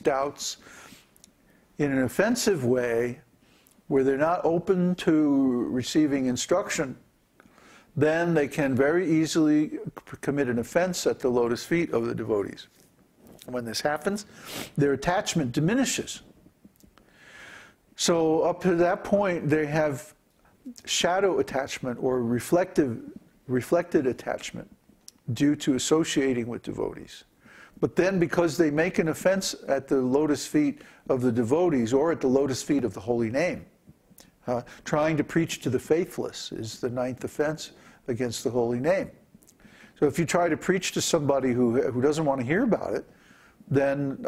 doubts in an offensive way, where they're not open to receiving instruction, then they can very easily commit an offense at the lotus feet of the devotees. When this happens, their attachment diminishes. So up to that point, they have shadow attachment or reflected attachment due to associating with devotees. But then because they make an offense at the lotus feet of the devotees or at the lotus feet of the holy name, trying to preach to the faithless is the 9th offense against the holy name. So if you try to preach to somebody who doesn't want to hear about it, then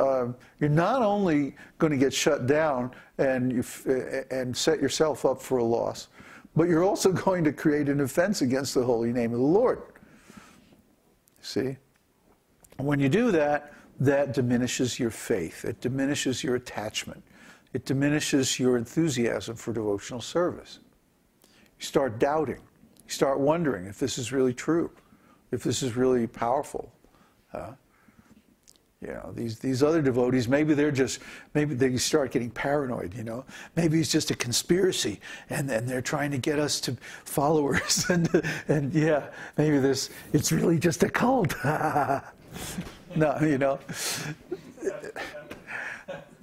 you're not only going to get shut down and set yourself up for a loss, but you're also going to create an offense against the holy name of the Lord. See? When you do that, that diminishes your faith. It diminishes your attachment. It diminishes your enthusiasm for devotional service. You start doubting. You start wondering if this is really true, if this is really powerful. You know, these other devotees, maybe they start getting paranoid, you know. Maybe it's just a conspiracy, and they're trying to get us to followers, and yeah, maybe it's really just a cult. No, you know.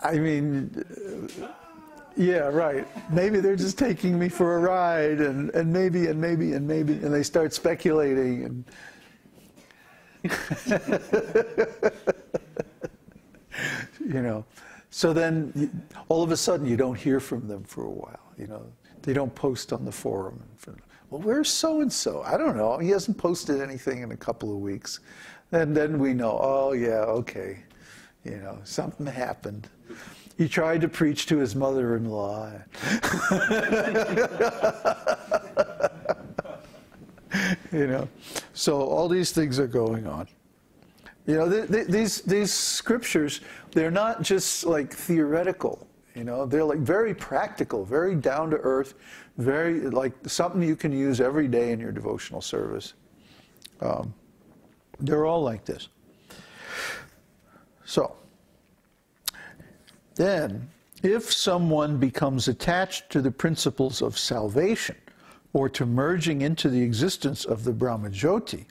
I mean, yeah, right. Maybe they're just taking me for a ride, and maybe, and they start speculating, and you know. So then, all of a sudden, you don't hear from them for a while. You know, they don't post on the forum. Well, where's so and so? I don't know. He hasn't posted anything in a couple of weeks, and then we know. Oh yeah, okay. You know, something happened. He tried to preach to his mother-in-law. You know, so all these things are going on. You know, these scriptures, they're not just like theoretical. You know, they're like very practical, very down to earth, very like something you can use every day in your devotional service. They're all like this. So, then, if someone becomes attached to the principles of salvation, or to merging into the existence of the Brahmajyoti,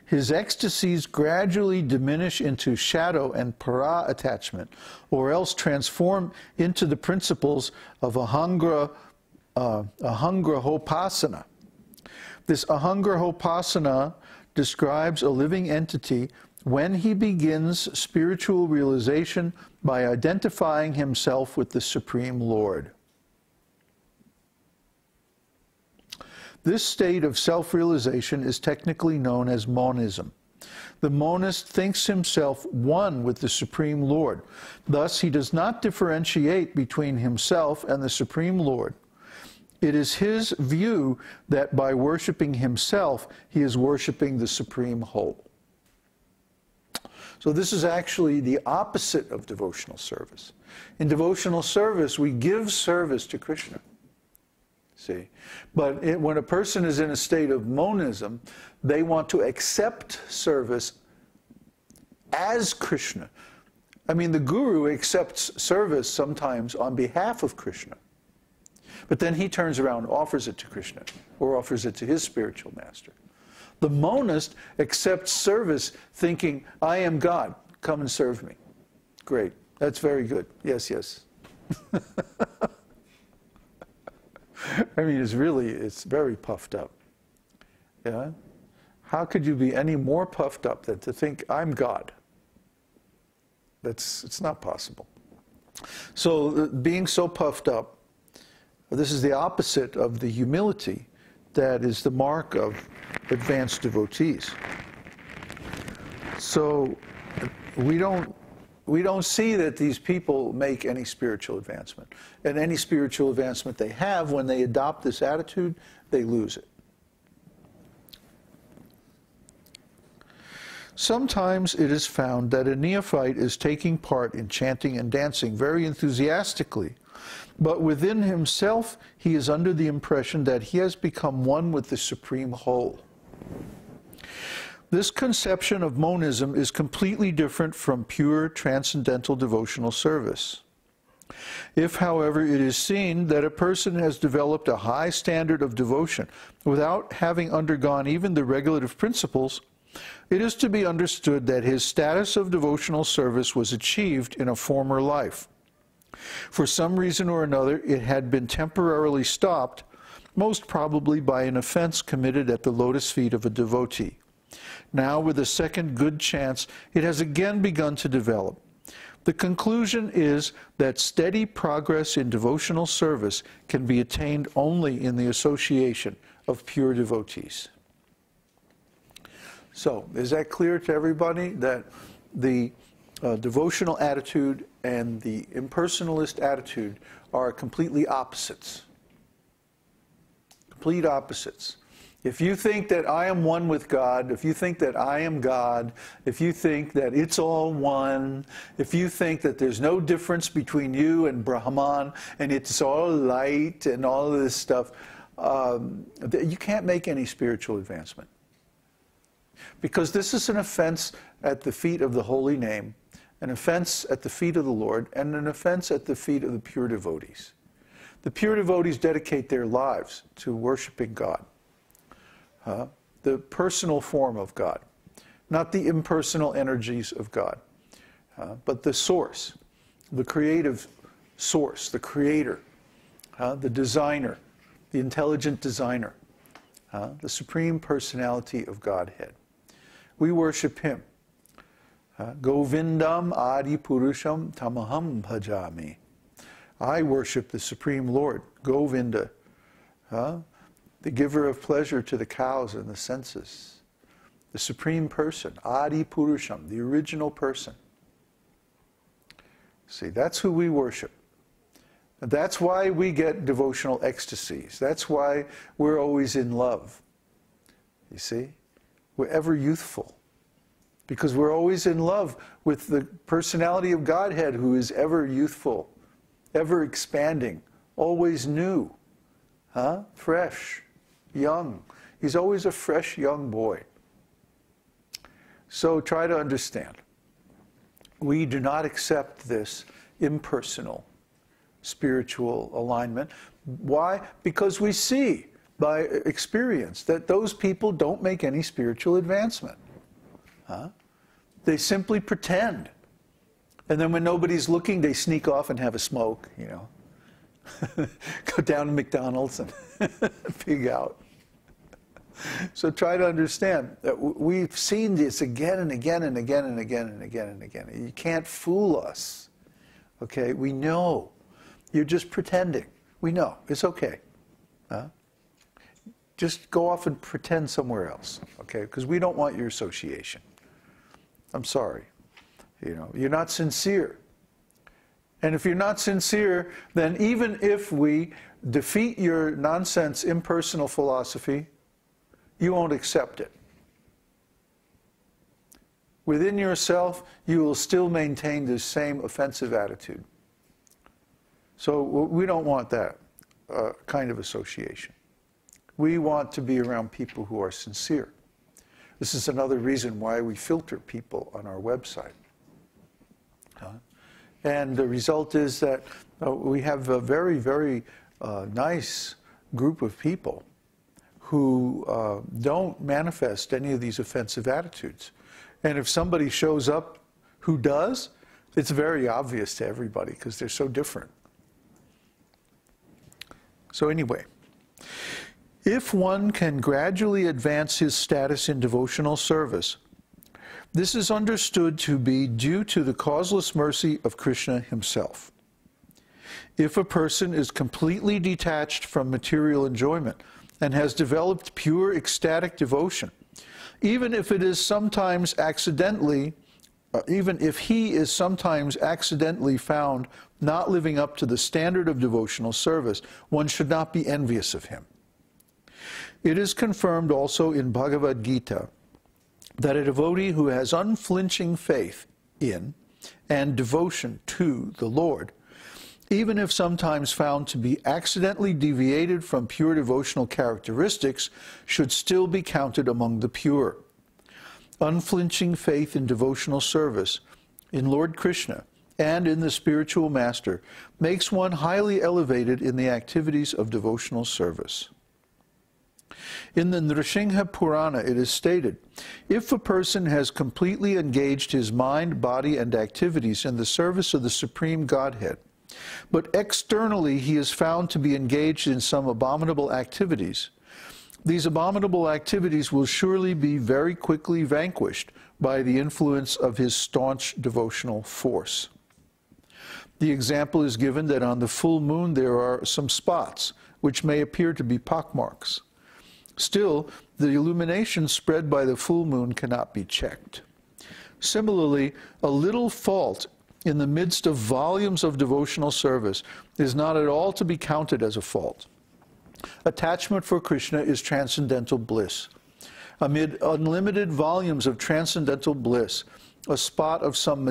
his ecstasies gradually diminish into shadow and para attachment, or else transform into the principles of ahangrahopasana. This ahangrahopasana describes a living entity when he begins spiritual realization by identifying himself with the Supreme Lord. This state of self-realization is technically known as monism. The monist thinks himself one with the Supreme Lord. Thus, he does not differentiate between himself and the Supreme Lord. It is his view that by worshiping himself, he is worshiping the Supreme Whole. So this is actually the opposite of devotional service. In devotional service, we give service to Krishna. See? But when a person is in a state of monism, they want to accept service as Krishna. I mean, the guru accepts service sometimes on behalf of Krishna. But then he turns around and offers it to Krishna, or offers it to his spiritual master. The monist accepts service thinking, I am God, come and serve me. Great, that's very good. Yes, yes. I mean, it's very puffed up. Yeah? How could you be any more puffed up than to think, I'm God? It's not possible. So being so puffed up, this is the opposite of the humility that is the mark of advanced devotees. So we don't see that these people make any spiritual advancement. And any spiritual advancement they have, when they adopt this attitude, they lose it. Sometimes it is found that a neophyte is taking part in chanting and dancing very enthusiastically, but within himself he is under the impression that he has become one with the Supreme Whole. This conception of monism is completely different from pure transcendental devotional service. If, however, it is seen that a person has developed a high standard of devotion without having undergone even the regulative principles, it is to be understood that his status of devotional service was achieved in a former life. For some reason or another, it had been temporarily stopped, most probably by an offense committed at the lotus feet of a devotee. Now, with a second good chance, it has again begun to develop. The conclusion is that steady progress in devotional service can be attained only in the association of pure devotees. So, is that clear to everybody that the devotional attitude and the impersonalist attitude are completely opposites? Complete opposites. If you think that I am one with God, if you think that I am God, if you think that it's all one, if you think that there's no difference between you and Brahman and it's all light and all of this stuff, you can't make any spiritual advancement. Because this is an offense at the feet of the holy name, an offense at the feet of the Lord, and an offense at the feet of the pure devotees. The pure devotees dedicate their lives to worshiping God, the personal form of God, not the impersonal energies of God, but the source, the creative source, the creator, the designer, the intelligent designer, the supreme personality of Godhead. We worship him. Govindam Adi Purusham Tamaham Bhajami. I worship the Supreme Lord, Govinda, the giver of pleasure to the cows and the senses. The Supreme Person, Adi Purusham, the original person. See, that's who we worship. And that's why we get devotional ecstasies. That's why we're always in love. You see? We're ever youthful. Because we're always in love with the personality of Godhead, who is ever youthful, ever expanding, always new, fresh, young. He's always a fresh young boy. So try to understand. We do not accept this impersonal spiritual alignment. Why? Because we see by experience that those people don't make any spiritual advancement. They simply pretend. And then when nobody's looking, they sneak off and have a smoke, you know. Go down to McDonald's and pig out. So try to understand that we've seen this again and again and again and again and again and again. You can't fool us. Okay? We know. You're just pretending. We know. It's okay. Just go off and pretend somewhere else. Okay? Because we don't want your association. I'm sorry. You know, you're not sincere. And if you're not sincere, then even if we defeat your nonsense impersonal philosophy, you won't accept it. Within yourself, you will still maintain the same offensive attitude. So we don't want that kind of association. We want to be around people who are sincere. This is another reason why we filter people on our website. And the result is that we have a very, very nice group of people who don't manifest any of these offensive attitudes. And if somebody shows up who does, it's very obvious to everybody because they're so different. So anyway, if one can gradually advance his status in devotional service, this is understood to be due to the causeless mercy of Krishna himself. If a person is completely detached from material enjoyment and has developed pure ecstatic devotion, even if it is sometimes accidentally, even if he is sometimes accidentally found not living up to the standard of devotional service, one should not be envious of him. It is confirmed also in Bhagavad-gītā that a devotee who has unflinching faith in and devotion to the Lord, even if sometimes found to be accidentally deviated from pure devotional characteristics, should still be counted among the pure. unflinching faith in devotional service, in Lord Krishna, and in the spiritual master makes one highly elevated in the activities of devotional service. In the Nrsimha Purana it is stated, if a person has completely engaged his mind, body, and activities in the service of the Supreme Godhead, but externally he is found to be engaged in some abominable activities, these abominable activities will surely be very quickly vanquished by the influence of his staunch devotional force. The example is given that on the full moon there are some spots, which may appear to be pockmarks. Still, the illumination spread by the full moon cannot be checked. Similarly, a little fault in the midst of volumes of devotional service is not at all to be counted as a fault. Attachment for Krishna is transcendental bliss. Amid unlimited volumes of transcendental bliss, a spot of some